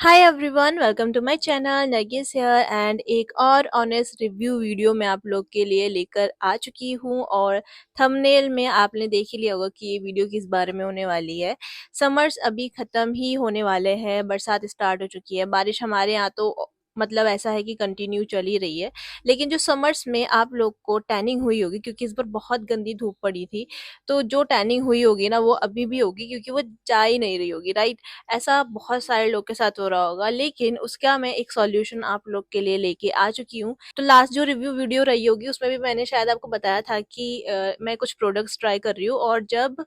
Hi everyone, welcome to my channel Nargis here and एक और honest review video मैं आप लोग के लिए लेकर आ चुकी हूँ। और थंबनेल में आपने देख ही लिया होगा कि ये वीडियो किस बारे में होने वाली है। समर्स अभी ख़त्म ही होने वाले हैं, बरसात स्टार्ट हो चुकी है। बारिश हमारे यहाँ तो मतलब ऐसा है कि कंटिन्यू चल ही रही है। लेकिन जो समर्स में आप लोग को टैनिंग हुई होगी, क्योंकि इस बार बहुत गंदी धूप पड़ी थी, तो जो टैनिंग हुई होगी ना वो अभी भी होगी, क्योंकि वो जा ही नहीं रही होगी, राइट। ऐसा बहुत सारे लोग के साथ हो रहा होगा, लेकिन उसका मैं एक सॉल्यूशन आप लोग के लिए लेके आ चुकी हूँ। तो लास्ट जो रिव्यू वीडियो रही होगी उसमें भी मैंने शायद आपको बताया था कि मैं कुछ प्रोडक्ट्स ट्राई कर रही हूँ, और जब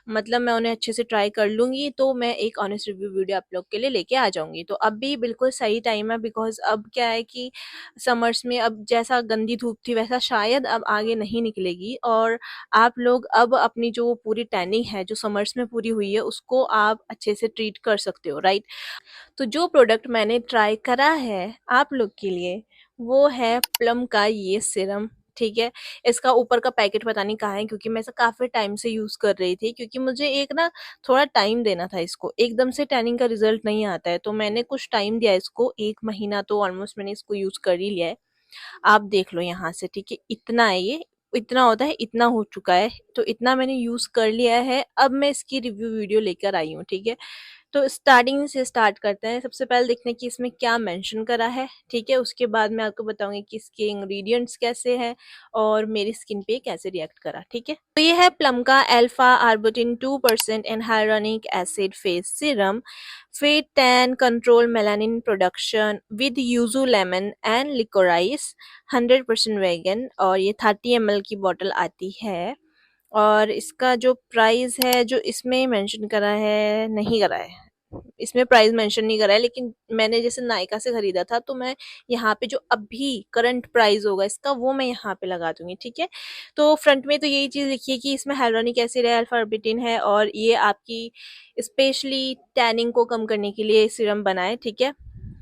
मतलब मैं उन्हें अच्छे से ट्राई कर लूँगी तो मैं एक ऑनेस्ट रिव्यू वीडियो आप लोग के लिए लेके आ जाऊँगी। तो अब भी बिल्कुल सही टाइम है, बिकॉज़ अब क्या है कि समर्स में अब जैसा गंदी धूप थी वैसा शायद अब आगे नहीं निकलेगी, और आप लोग अब अपनी जो पूरी टैनिंग है जो समर्स में पूरी हुई है उसको आप अच्छे से ट्रीट कर सकते हो, राइट। तो जो प्रोडक्ट मैंने ट्राई करा है आप लोग के लिए वो है प्लम का ये सिरम। ठीक है, इसका ऊपर का पैकेट पता नहीं कहाँ है, क्योंकि मैं इसे काफ़ी टाइम से यूज़ कर रही थी, क्योंकि मुझे एक ना थोड़ा टाइम देना था इसको। एकदम से टैनिंग का रिजल्ट नहीं आता है, तो मैंने कुछ टाइम दिया इसको। 1 महीना तो ऑलमोस्ट मैंने इसको यूज़ कर ही लिया है। आप देख लो यहाँ से, ठीक है, इतना है ये, इतना होता है, इतना हो चुका है। तो इतना मैंने यूज़ कर लिया है, अब मैं इसकी रिव्यू वीडियो लेकर आई हूँ, ठीक है। तो स्टार्टिंग से स्टार्ट करते हैं। सबसे पहले देखते हैं कि इसमें क्या मेंशन करा है, ठीक है। उसके बाद मैं आपको बताऊंगी कि इसके इंग्रेडिएंट्स कैसे हैं और मेरी स्किन पे कैसे रिएक्ट करा, ठीक है। तो ये है प्लम का alpha arbutin 2% and hyaluronic acid face serum, fade tan control melanin production with yuzu lemon and licorice, 100% vegan, और ये 30 ml की बॉटल आती है। और इसका जो प्राइस है जो इसमें मेंशन करा है, नहीं करा है, इसमें प्राइस मेंशन नहीं करा है। लेकिन मैंने जैसे नायका से खरीदा था तो मैं यहाँ पे जो अभी करंट प्राइस होगा इसका वो मैं यहाँ पे लगा दूंगी, ठीक है। तो फ्रंट में तो यही चीज़ लिखी है कि इसमें हाइलोनिक एसिड है, अल्फा आर्बिटिन है, और ये आपकी स्पेशली टैनिंग को कम करने के लिए सीरम बना है, ठीक है।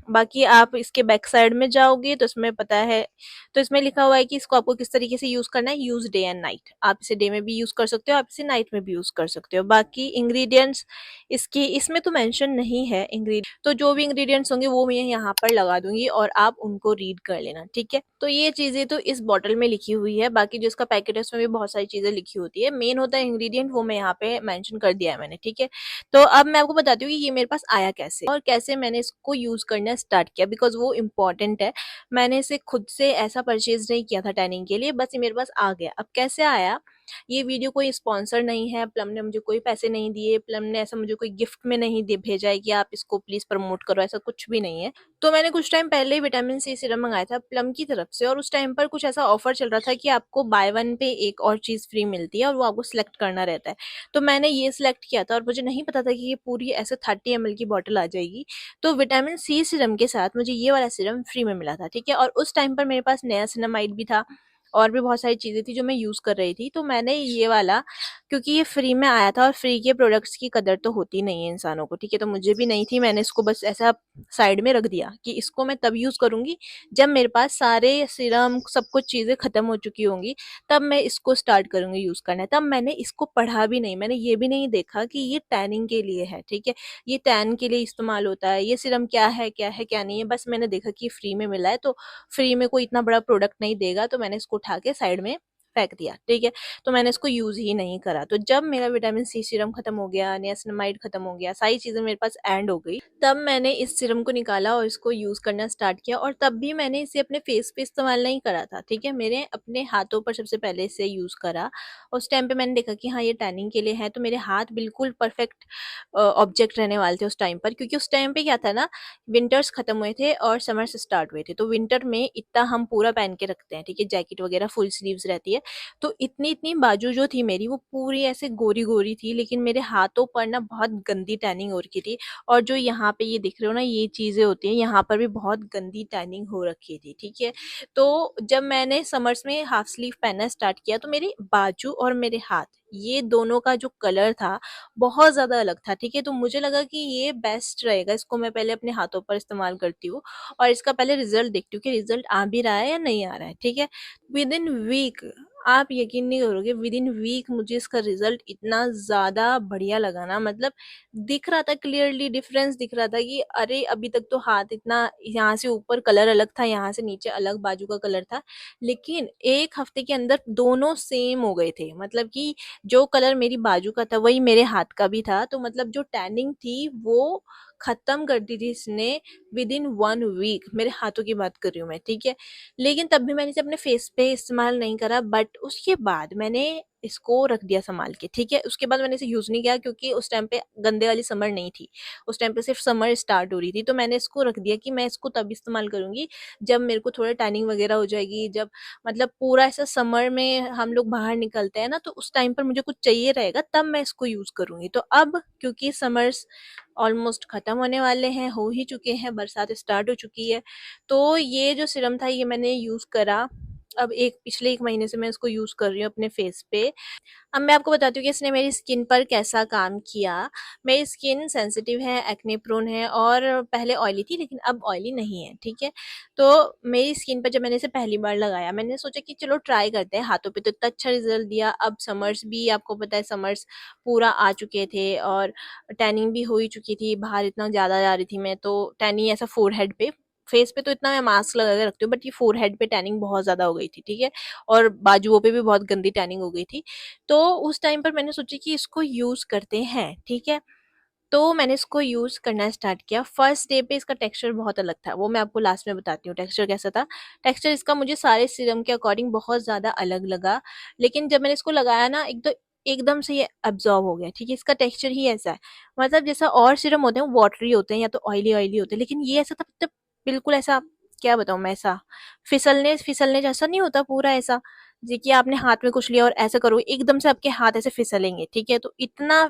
बाकी आप इसके बैक साइड में जाओगे तो इसमें पता है, तो इसमें लिखा हुआ है कि इसको आपको किस तरीके से यूज़ करना है। यूज़ डे एंड नाइट, आप इसे डे में भी यूज़ कर सकते हो, आप इसे नाइट में भी यूज़ कर सकते हो। बाकी इंग्रेडिएंट्स इसकी इसमें तो मेंशन नहीं है इंग्रेडिएंट, तो जो भी इंग्रेडिएंट्स होंगे वो मैं यहाँ पर लगा दूंगी और आप उनको रीड कर लेना, ठीक है। तो ये चीज़ें तो इस बॉटल में लिखी हुई है, बाकी जो इसका पैकेट है उसमें भी बहुत सारी चीज़ें लिखी होती है। मेन होता है इंग्रेडिएंट, वो मैं यहाँ पे मेंशन कर दिया है मैंने, ठीक है। तो अब मैं आपको बताती हूँ कि ये मेरे पास आया कैसे और कैसे मैंने इसको यूज़ करना स्टार्ट किया, बिकॉज वो इम्पॉर्टेंट है। मैंने इसे खुद से ऐसा परचेज नहीं किया था टैनिंग के लिए, बस ये मेरे पास आ गया। अब कैसे आया, ये वीडियो कोई स्पॉन्सर नहीं है, प्लम ने मुझे कोई पैसे नहीं दिए, प्लम ने ऐसा मुझे कोई गिफ्ट में नहीं दे भेजा है कि आप इसको प्लीज़ प्रमोट करो, ऐसा कुछ भी नहीं है। तो मैंने कुछ टाइम पहले ही विटामिन सी सीरम मंगाया था प्लम की तरफ से, और उस टाइम पर कुछ ऐसा ऑफर चल रहा था कि आपको बाय वन पे एक और चीज़ फ्री मिलती है, और वो आपको सिलेक्ट करना रहता है। तो मैंने ये सिलेक्ट किया था, और मुझे नहीं पता था कि ये पूरी ऐसे 30 ml की बॉटल आ जाएगी। तो विटामिन सी सीरम के साथ मुझे ये वाला सीरम फ्री में मिला था, ठीक है। और उस टाइम पर मेरे पास नियासिनामाइड भी था, और भी बहुत सारी चीज़ें थी जो मैं यूज़ कर रही थी। तो मैंने ये वाला, क्योंकि ये फ्री में आया था और फ्री के प्रोडक्ट्स की कदर तो होती नहीं है इंसानों को, ठीक है। तो मुझे भी नहीं थी, मैंने इसको बस ऐसा साइड में रख दिया कि इसको मैं तब यूज़ करूँगी जब मेरे पास सारे सीरम सब कुछ चीज़ें ख़त्म हो चुकी होंगी, तब मैं इसको स्टार्ट करूँगी यूज़ करना। तब मैंने इसको पढ़ा भी नहीं, मैंने ये भी नहीं देखा कि ये टैनिंग के लिए है, ठीक है। ये टैन के लिए इस्तेमाल होता है, ये सीरम क्या है क्या नहीं है, बस मैंने देखा कि फ्री में मिला है, तो फ्री में कोई इतना बड़ा प्रोडक्ट नहीं देगा, तो मैंने इसको उठा के साइड में फेंक दिया, ठीक है। तो मैंने इसको यूज़ ही नहीं करा। तो जब मेरा विटामिन सी सीरम खत्म हो गया, नियासिनामाइड खत्म हो गया, सारी चीज़ें मेरे पास एंड हो गई, तब मैंने इस सीरम को निकाला और इसको यूज़ करना स्टार्ट किया। और तब भी मैंने इसे अपने फेस पे इस्तेमाल नहीं करा था, ठीक है। मैंने अपने हाथों पर सबसे पहले इसे यूज़ करा। उस टाइम पे मैंने देखा कि हाँ ये टैनिंग के लिए है, तो मेरे हाथ बिल्कुल परफेक्ट ऑब्जेक्ट रहने वाले थे उस टाइम पर, क्योंकि उस टाइम पे क्या था ना, विंटर्स खत्म हुए थे और समर्स स्टार्ट हुए थे। तो विंटर में इतना हम पूरा पहन के रखते हैं, ठीक है, जैकेट वगैरह फुल स्लीव्स रहती है। तो इतनी इतनी बाजू जो थी मेरी वो पूरी ऐसे गोरी गोरी थी, लेकिन मेरे हाथों पर ना बहुत गंदी टैनिंग हो रखी थी। और जो यहाँ पे ये दिख रहे हो ना, ये चीज़ें होती हैं, यहाँ पर भी बहुत गंदी टैनिंग हो रखी थी, ठीक है। तो जब मैंने समर्स में हाफ स्लीव पहनना स्टार्ट किया तो मेरी बाजू और मेरे हाथ, ये दोनों का जो कलर था बहुत ज़्यादा अलग था, ठीक है। तो मुझे लगा कि ये बेस्ट रहेगा, इसको मैं पहले अपने हाथों पर इस्तेमाल करती हूँ और इसका पहले रिजल्ट देखती हूँ कि रिजल्ट आ भी रहा है या नहीं आ रहा है, ठीक है। विद इन वीक आप यकीन नहीं करोगे, विद इन वीक मुझे इसका रिजल्ट इतना ज़्यादा बढ़िया लगा ना, मतलब दिख रहा था, क्लियरली डिफरेंस दिख रहा था कि अरे अभी तक तो हाथ इतना, यहाँ से ऊपर कलर अलग था, यहाँ से नीचे अलग बाजू का कलर था, लेकिन एक हफ्ते के अंदर दोनों सेम हो गए थे। मतलब कि जो कलर मेरी बाजू का था वही मेरे हाथ का भी था, तो मतलब जो टैनिंग थी वो खत्म कर दी थी इसने विद इन 1 वीक। मेरे हाथों की बात कर रही हूँ मैं, ठीक है। लेकिन तब भी मैंने इसे अपने फेस पे इस्तेमाल नहीं करा, बट उसके बाद मैंने इसको रख दिया संभाल के, ठीक है। उसके बाद मैंने इसे यूज़ नहीं किया, क्योंकि उस टाइम पे गंदे वाली समर नहीं थी, उस टाइम पे सिर्फ समर स्टार्ट हो रही थी। तो मैंने इसको रख दिया कि मैं इसको तब इस्तेमाल करूंगी जब मेरे को थोड़ा टैनिंग वगैरह हो जाएगी, जब मतलब पूरा ऐसा समर में हम लोग बाहर निकलते हैं ना, तो उस टाइम पर मुझे कुछ चाहिए रहेगा, तब मैं इसको यूज़ करूंगी। तो अब क्योंकि समर्स ऑलमोस्ट ख़त्म होने वाले हैं, हो ही चुके हैं, बरसात स्टार्ट हो चुकी है, तो ये जो सीरम था ये मैंने यूज़ करा। अब एक पिछले 1 महीने से मैं इसको यूज़ कर रही हूँ अपने फेस पे। अब मैं आपको बताती हूँ कि इसने मेरी स्किन पर कैसा काम किया। मेरी स्किन सेंसिटिव है, एक्ने प्रोन है, और पहले ऑयली थी लेकिन अब ऑयली नहीं है, ठीक है। तो मेरी स्किन पर जब मैंने इसे पहली बार लगाया, मैंने सोचा कि चलो ट्राई करते हैं, हाथों पे तो इतना अच्छा रिजल्ट दिया। अब समर्स भी आपको पता है, समर्स पूरा आ चुके थे और टैनिंग भी हो ही चुकी थी, बाहर इतना ज़्यादा जा रही थी मैं, तो टैनिंग ऐसा फोरहेड पे, फेस पे तो इतना मैं मास्क लगा के रखती हूँ, बट ये फोरहेड पे टैनिंग बहुत ज़्यादा हो गई थी, ठीक है। और बाजुओं पे भी बहुत गंदी टैनिंग हो गई थी। तो उस टाइम पर मैंने सोची कि इसको यूज़ करते हैं, ठीक है। तो मैंने इसको यूज़ करना स्टार्ट किया। फर्स्ट डे पे इसका टेक्सचर बहुत अलग था, वो मैं आपको लास्ट में बताती हूँ टेक्सचर कैसा था। टेक्सचर इसका मुझे सारे सीरम के अकॉर्डिंग बहुत ज़्यादा अलग लगा, लेकिन जब मैंने इसको लगाया ना, एकदम से ये अब्ज़ॉर्ब हो गया, ठीक है। इसका टेक्सचर ही ऐसा है, मतलब जैसा और सीरम होते हैं वो वाटरी होते हैं या तो ऑयली-ऑयली होते हैं, लेकिन ये ऐसा था, मतलब बिल्कुल ऐसा, क्या बताऊँ मैं, ऐसा फिसलने जैसा नहीं होता पूरा ऐसा, जी कि आपने हाथ में कुछ लिया और ऐसा करोगे एकदम से आपके हाथ ऐसे फिसलेंगे, ठीक है। तो इतना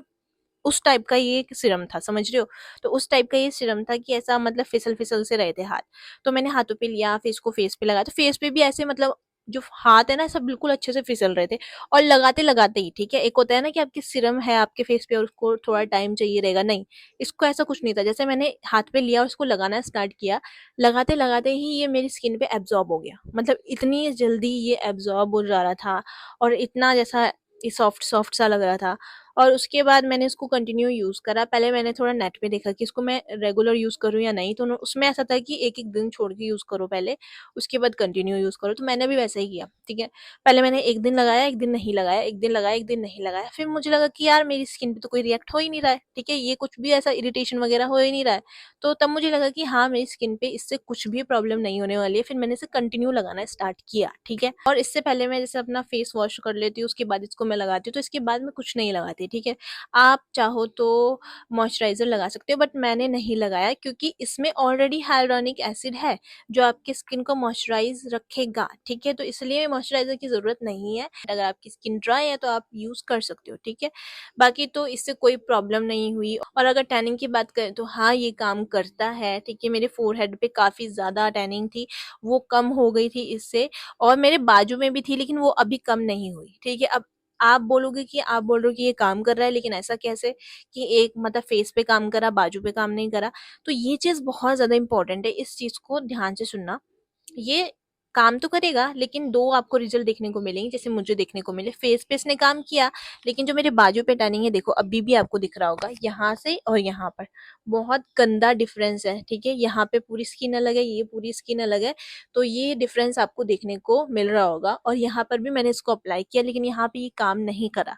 उस टाइप का ये एक सीरम था, समझ रहे हो? तो उस टाइप का ये सीरम था कि ऐसा, मतलब फिसल-फिसल से रहे थे हाथ। तो मैंने हाथों पे लिया, फिर इसको फेस पे लगाया, तो फेस पे भी ऐसे, मतलब जो हाथ है ना, सब बिल्कुल अच्छे से फिसल रहे थे, और लगाते-लगाते ही, ठीक है। एक होता है ना कि आपकी सीरम है आपके फेस पे और उसको थोड़ा टाइम चाहिए रहेगा, नहीं, इसको ऐसा कुछ नहीं था। जैसे मैंने हाथ पे लिया और उसको लगाना स्टार्ट किया, लगाते-लगाते ही ये मेरी स्किन पे एब्ज़ॉर्ब हो गया। मतलब इतनी जल्दी ये एब्ज़ॉर्ब हो जा रहा था, और इतना जैसा ये सॉफ्ट-सॉफ्ट सा लग रहा था। और उसके बाद मैंने इसको कंटिन्यू यूज़ करा। पहले मैंने थोड़ा नेट पे देखा कि इसको मैं रेगुलर यूज़ करूँ या नहीं, तो उसमें ऐसा था कि एक-एक दिन छोड़ के यूज़ करो पहले, उसके बाद कंटिन्यू यूज़ करो। तो मैंने भी वैसा ही किया, ठीक है। पहले मैंने 1 दिन लगाया, 1 दिन नहीं लगाया, 1 दिन लगाया, 1 दिन नहीं लगाया। फिर मुझे लगा कि यार मेरी स्किन पे तो कोई रिएक्ट हो ही नहीं रहा है, ठीक है, ये कुछ भी ऐसा इरिटेशन वगैरह हो ही नहीं रहा है। तो तब मुझे लगा कि हाँ, मेरी स्किन पे इससे कुछ भी प्रॉब्लम नहीं होने वाली है। फिर मैंने इसे कंटिन्यू लगाना स्टार्ट किया, ठीक है। और इससे पहले मैं जैसे अपना फेस वॉश कर लेती हूँ, उसके बाद इसको मैं लगाती हूँ, तो इसके बाद मैं कुछ नहीं लगाती, ठीक है। आप चाहो तो मॉइस्चराइज़र लगा सकते हो, बट मैंने नहीं लगाया, क्योंकि इसमें ऑलरेडी हाइलुरोनिक एसिड है जो आपकी स्किन को मॉइस्चराइज़ रखेगा, ठीक है। तो इसलिए मॉइस्चराइज़र की ज़रूरत नहीं है। अगर आपकी स्किन ड्राई है तो आप यूज़ कर सकते हो, ठीक है। बाकी तो इससे कोई प्रॉब्लम नहीं हुई। और अगर टैनिंग की बात करें तो हाँ, ये काम करता है, ठीक है। मेरे फोरहेड पे काफ़ी ज़्यादा टैनिंग थी, वो कम हो गई थी इससे, और मेरे बाजू में भी थी, लेकिन वो अभी कम नहीं हुई, ठीक है। अब आप बोलोगे कि आप बोल रहे हो कि ये काम कर रहा है, लेकिन ऐसा कैसे कि एक मतलब फेस पे काम करा, बाजू पे काम नहीं करा? तो ये चीज़ बहुत ज़्यादा इम्पोर्टेंट है, इस चीज़ को ध्यान से सुनना। ये काम तो करेगा, लेकिन 2 आपको रिज़ल्ट देखने को मिलेंगे, जैसे मुझे देखने को मिले। फेस पे इसने काम किया, लेकिन जो मेरे बाजू पे टैनिंग है, देखो अभी भी आपको दिख रहा होगा, यहाँ से और यहाँ पर बहुत गंदा डिफ़रेंस है, ठीक है। यहाँ पे पूरी स्किन अलग है, ये पूरी स्किन अलग है, तो ये डिफ़रेंस आपको देखने को मिल रहा होगा। और यहाँ पर भी मैंने इसको अप्लाई किया, लेकिन यहाँ पे ये काम नहीं करा।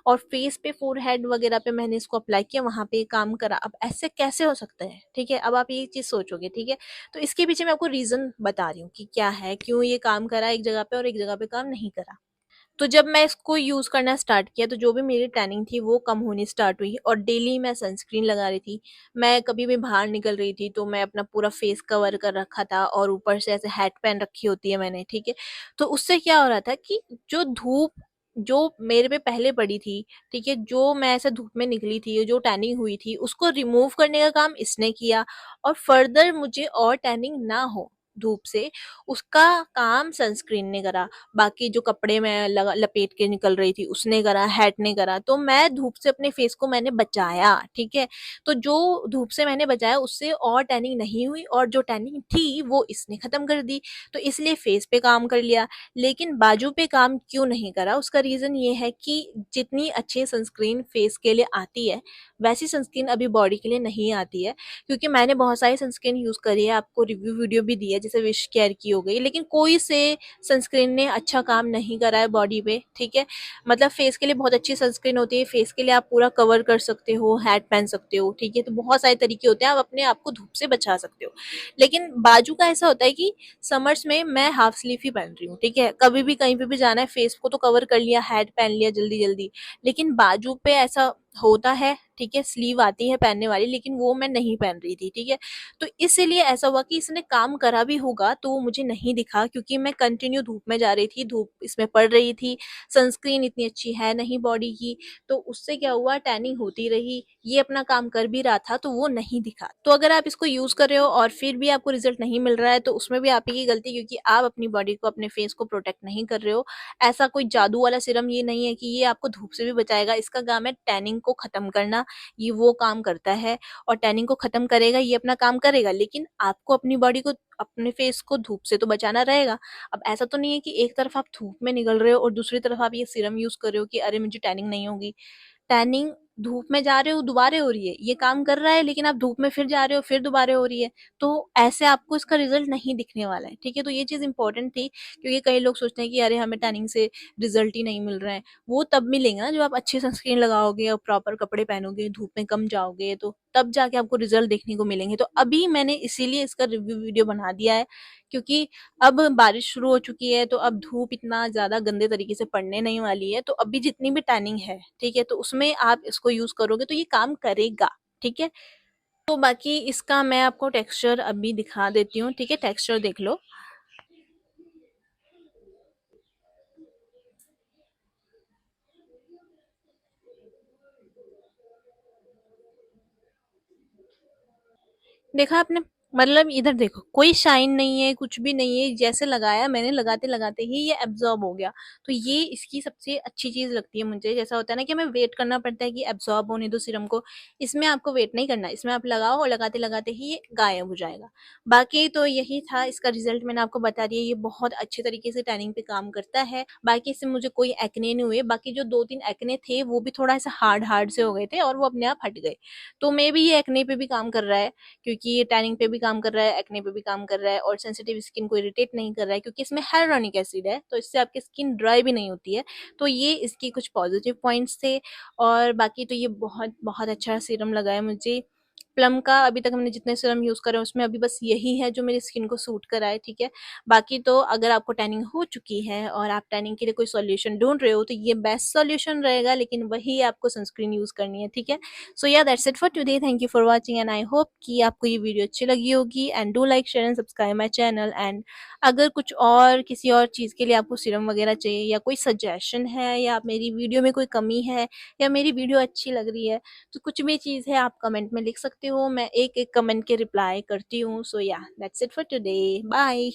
और फेस पे, फोरहेड वगैरह पे मैंने इसको अप्लाई किया, वहाँ पे ये काम करा। अब ऐसे कैसे हो सकता है, ठीक है? अब आप ये चीज़ सोचोगे, ठीक है? तो इसके पीछे मैं आपको रीज़न बता रही हूँ कि क्या है, क्यों ये काम करा एक जगह पे और एक जगह पे काम नहीं करा। तो जब मैं इसको यूज़ करना स्टार्ट किया, तो जो भी मेरी टैनिंग थी वो कम होनी स्टार्ट हुई, और डेली मैं सनस्क्रीन लगा रही थी। मैं कभी भी बाहर निकल रही थी तो मैं अपना पूरा फेस कवर कर रखा था, और ऊपर से ऐसे हैट पहन रखी होती है मैंने, ठीक है। तो उससे क्या हो रहा था कि जो धूप जो मेरे पे पहले पड़ी थी, ठीक है, जो मैं ऐसे धूप में निकली थी, जो टैनिंग हुई थी, उसको रिमूव करने का काम इसने किया, और फर्दर मुझे और टैनिंग ना हो, धूप से, उसका काम सनस्क्रीन ने करा। बाकी जो कपड़े मैं लपेट के निकल रही थी उसने करा, हैट ने करा। तो मैं धूप से अपने फेस को मैंने बचाया, ठीक है। तो जो धूप से मैंने बचाया उससे और टैनिंग नहीं हुई, और जो टैनिंग थी वो इसने खत्म कर दी। तो इसलिए फेस पे काम कर लिया, लेकिन बाजू पे काम क्यों नहीं करा? उसका रीजन ये है कि जितनी अच्छी सनस्क्रीन फेस के लिए आती है, वैसी सनस्क्रीन अभी बॉडी के लिए नहीं आती है। क्योंकि मैंने बहुत सारी सनस्क्रीन यूज करी है, आपको रिव्यू वीडियो भी दी है, जैसे विश केयर की हो गई, लेकिन कोई से सनस्क्रीन ने अच्छा काम नहीं करा है बॉडी पे, ठीक है। मतलब फेस के लिए बहुत अच्छी सनस्क्रीन होती है, फेस के लिए आप पूरा कवर कर सकते हो, हैट पहन सकते हो, ठीक है। तो बहुत सारे तरीके होते हैं, आप अपने आप को धूप से बचा सकते हो। लेकिन बाजू का ऐसा होता है कि समर्स में मैं हाफ स्लीव ही पहन रही हूँ, ठीक है। कभी भी कहीं पे भी जाना है, फेस को तो कवर कर लिया, हैट पहन लिया जल्दी जल्दी, लेकिन बाजू पे ऐसा होता है, ठीक है। स्लीव आती है पहनने वाली, लेकिन वो मैं नहीं पहन रही थी, ठीक है। तो इसीलिए ऐसा हुआ कि इसने काम करा भी होगा तो वो मुझे नहीं दिखा, क्योंकि मैं कंटिन्यू धूप में जा रही थी, धूप इसमें पड़ रही थी, सनस्क्रीन इतनी अच्छी है नहीं बॉडी की। तो उससे क्या हुआ, टैनिंग होती रही, ये अपना काम कर भी रहा था तो वो नहीं दिखा। तो अगर आप इसको यूज कर रहे हो और फिर भी आपको रिजल्ट नहीं मिल रहा है, तो उसमें भी आप ही की गलती, क्योंकि आप अपनी बॉडी को, अपने फेस को प्रोटेक्ट नहीं कर रहे हो। ऐसा कोई जादू वाला सीरम ये नहीं है कि ये आपको धूप से भी बचाएगा, इसका काम है टैनिंग को खत्म करना, ये वो काम करता है। और टैनिंग को खत्म करेगा, ये अपना काम करेगा, लेकिन आपको अपनी बॉडी को, अपने फेस को धूप से तो बचाना रहेगा। अब ऐसा तो नहीं है कि एक तरफ आप धूप में निकल रहे हो और दूसरी तरफ आप ये सीरम यूज कर रहे हो कि अरे मुझे टैनिंग नहीं होगी। टैनिंग धूप में जा रहे हो दोबारा हो रही है, ये काम कर रहा है, लेकिन आप धूप में फिर जा रहे हो फिर दोबारा हो रही है। तो ऐसे आपको इसका रिजल्ट नहीं दिखने वाला है, ठीक है। तो ये चीज इंपॉर्टेंट थी, क्योंकि कई लोग सोचते हैं कि अरे हमें टैनिंग से रिजल्ट ही नहीं मिल रहा है। वो तब मिलेगा ना जब आप अच्छी सनस्क्रीन लगाओगे और प्रॉपर कपड़े पहनोगे, धूप में कम जाओगे, तो तब जाके आपको रिजल्ट देखने को मिलेंगे। तो अभी मैंने इसीलिए इसका रिव्यू वीडियो बना दिया है, क्योंकि अब बारिश शुरू हो चुकी है, तो अब धूप इतना ज़्यादा गंदे तरीके से पड़ने नहीं वाली है। तो अभी जितनी भी टैनिंग है, ठीक है, तो उसमें आप इसको यूज़ करोगे तो ये काम करेगा, ठीक है। तो बाकी इसका मैं आपको टेक्सचर अभी दिखा देती हूँ, ठीक है। टेक्सचर देख लो। देखा आपने? मतलब इधर देखो, कोई शाइन नहीं है, कुछ भी नहीं है, जैसे लगाया मैंने, लगाते लगाते ही ये एब्जॉर्ब हो गया। तो ये इसकी सबसे अच्छी चीज लगती है मुझे। जैसा होता है ना कि हमें वेट करना पड़ता है कि एब्जॉर्ब होने दो सीरम को, इसमें आपको वेट नहीं करना, इसमें आप लगाओ और लगाते लगाते ही ये गायब हो जाएगा। बाकी तो यही था, इसका रिजल्ट मैंने आपको बता दिया। ये बहुत अच्छे तरीके से टैनिंग पे काम करता है। बाकी इससे मुझे कोई एक्ने नहीं हुए। बाकी जो दो तीन एक्ने थे वो भी थोड़ा ऐसा हार्ड हार्ड से हो गए थे और वो अपने आप हट गए। तो मे भी ये एक्ने पे भी काम कर रहा है, क्योंकि ये टैनिंग पे भी काम कर रहा है, एक्ने पे भी काम कर रहा है, और सेंसिटिव स्किन को इरिटेट नहीं कर रहा है, क्योंकि इसमें hyaluronic एसिड है, तो इससे आपकी स्किन ड्राई भी नहीं होती है। तो ये इसकी कुछ पॉजिटिव पॉइंट्स थे। और बाकी तो ये बहुत बहुत अच्छा सीरम लगा है मुझे। प्लम का अभी तक मैंने जितने सीरम यूज करे उसमें अभी बस यही है जो मेरी स्किन को सूट करा है, ठीक है। बाकी तो अगर आपको टैनिंग हो चुकी है और आप टैनिंग के लिए कोई सॉल्यूशन ढूंढ रहे हो, तो ये बेस्ट सॉल्यूशन रहेगा, लेकिन वही आपको सनस्क्रीन यूज करनी है, ठीक है। सो या that's it for today. Thank you for watching and I hope कि आपको ये वीडियो अच्छी लगी होगी। And do like, share and subscribe my channel. And अगर कुछ और किसी और चीज़ के लिए आपको सीरम वगैरह चाहिए, या कोई सजेशन है, या मेरी वीडियो में कोई कमी है, या मेरी वीडियो अच्छी लग रही है, तो कुछ भी चीज़ है आप कमेंट में लिख सकते हो। मैं एक एक कमेंट के रिप्लाई करती हूँ। सो या that's it for today. Bye.